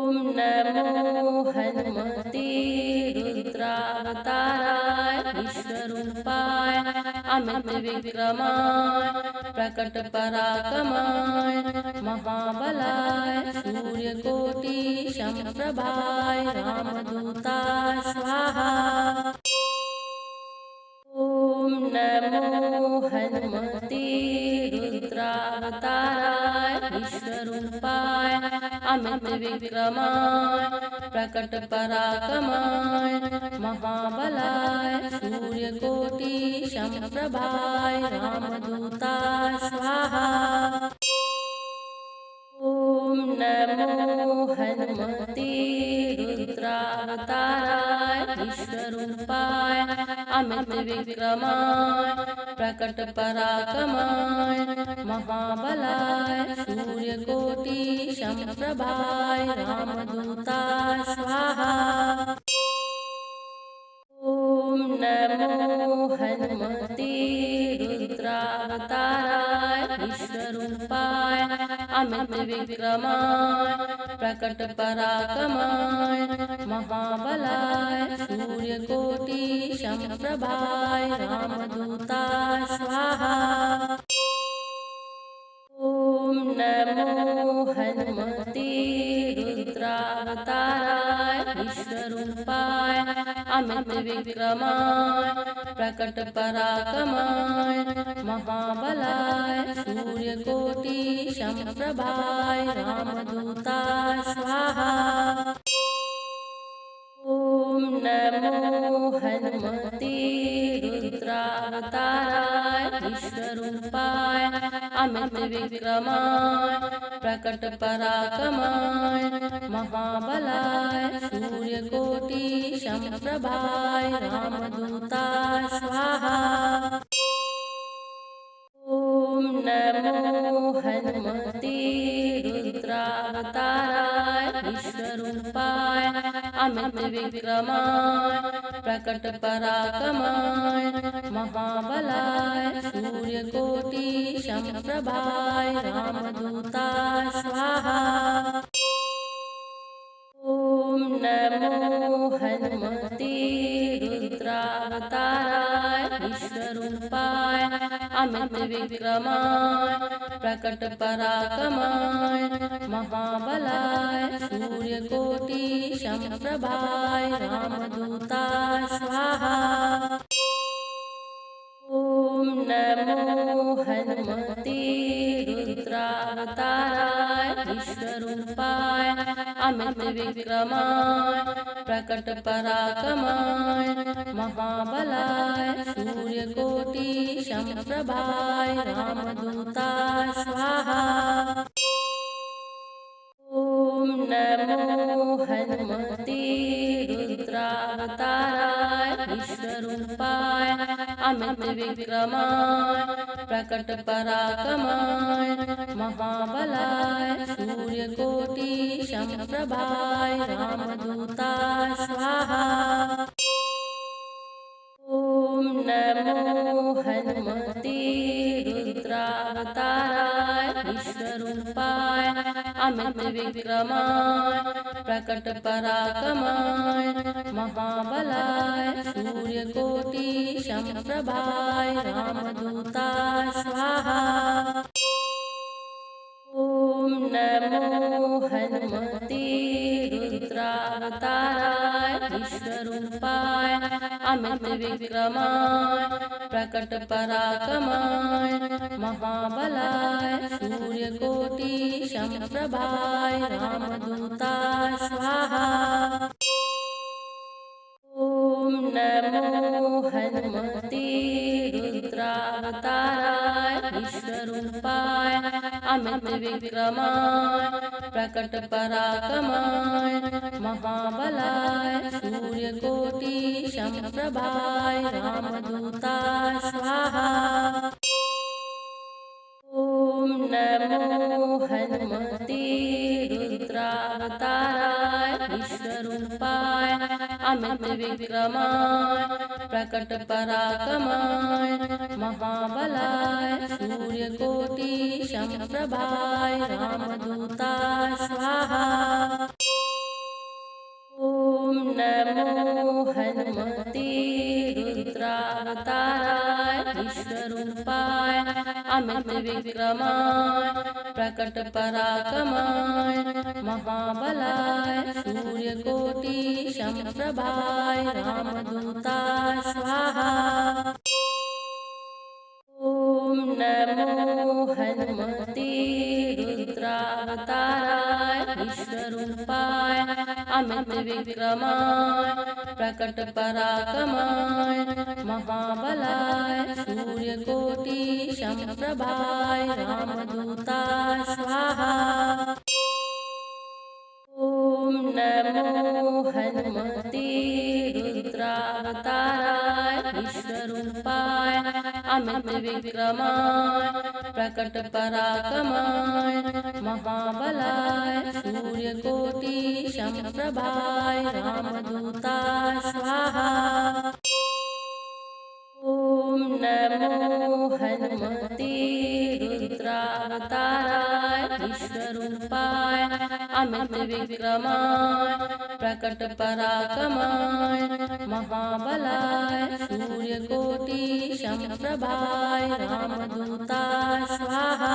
नमो हनुमते रुद्रावताराय विश्वरूपाय अमित विक्रमाय प्रकट पराक्रमाय महाबलाय सूर्यकोटि समप्रभाय रामदूताय स्वाहा। नमो हनुमते रुद्रावताराय विश्वरूपाय अमित विक्रमाय प्रकट पराक्रमाय महाबलाय सूर्यकोटि समप्रभाय रामदूताय स्वाहा। नमो हनुमते रुद्रावताराय विश्वरूपाय अमित विक्रमाय प्रकट पराक्रमाय महाबलाय सूर्यकोटि समप्रभाय रामदूताय स्वाहा। नमो हनुमते रुद्रावताराय विश्वरूपाय अमित विक्रमाय प्रकट पराक्रमाय महाबलाय सूर्यकोटि समप्रभाय रामदूताय स्वाहा। नमो हनुमते रुद्रावताराय विश्वरूपाय अमित विक्रमाय प्रकट पराक्रमाय महाबलाय सूर्यकोटि समप्रभाय रामदूताय स्वाहा। नमो हनुमते रुद्रावताराय विश्वरूपाय अमित विक्रमाय प्रकट पराक्रमाय महाबलाय सूर्यकोटि समप्रभाय रामदूताय स्वाहा। नमो हनुमते रुद्रावताराय विश्वरूपाय अमित विक्रमाय प्रकट पराक्रमाय महाबलाय सूर्यकोटि समप्रभाय रामदूताय स्वाहा। नमो हनुमते रुद्रावताराय विश्वरूपाय अमित विक्रमाय प्रकट पराक्रमाय महाबलाय सूर्यकोटि समप्रभाय रामदूताय स्वाहा। नमो हनुमते रुद्रावताराय विश्वरूपाय अमित विक्रमाय प्रकट पराक्रमाय महाबलाय सूर्यकोटि समप्रभाय रामदूताय स्वाहा। नमो हनुमते रुद्रावताराय विश्वरूपाय अमित विक्रमाय प्रकट पराक्रमाय महाबलाय सूर्यकोटि समप्रभाय रामदूताय स्वाहा। नमो हनुमते रुद्रावताराय विश्वरूपाय अमित विक्रमाय प्रकट पराक्रमाय महाबलाय सूर्यकोटि समप्रभाय रामदूताय स्वाहा। नमो हनुमते रुद्रावताराय विश्वरूपाय अमित विक्रमाय प्रकट पराक्रमाय महाबलाय सूर्यकोटि समप्रभाय रामदूताय स्वाहा। नमो हनुमते रुद्रावताराय विश्वरूपाय अमित विक्रमाय प्रकट पराक्रमाय महाबलाय सूर्यकोटि समप्रभाय रामदूताय स्वाहा। नमो हनुमते रुद्रावताराय विश्वरूपाय अमित विक्रमाय प्रकट पराक्रमाय महाबलाय सूर्यकोटि समप्रभाय रामदूताय स्वाहा। रुद्रावताराय विश्वरूपाय अमित विक्रमाय प्रकट पराक्रमाय महाबलाय सूर्यकोटि समप्रभाय रामदूताय स्वाहा। ओम नमो हनुमते रुद्रावताराय विश्वरूपाय अमित विक्रमाय प्रकट पराक्रमाय महाबलाय सूर्यकोटि समप्रभाय रामदूताय स्वाहा। ओम नमो हनुमते रुद्रावताराय विश्वरूपाय अमित विक्रमाय प्रकट पराक्रमाय महाबलाय सूर्यकोटि समप्रभाय रामदूताय स्वाहा। ओम नमो हनुमते रुद्रावताराय विश्वरूपाय अमित विक्रमाय प्रकट पराक्रमाय महाबलाय सूर्यकोटि समप्रभाय रामदूताय स्वाहा।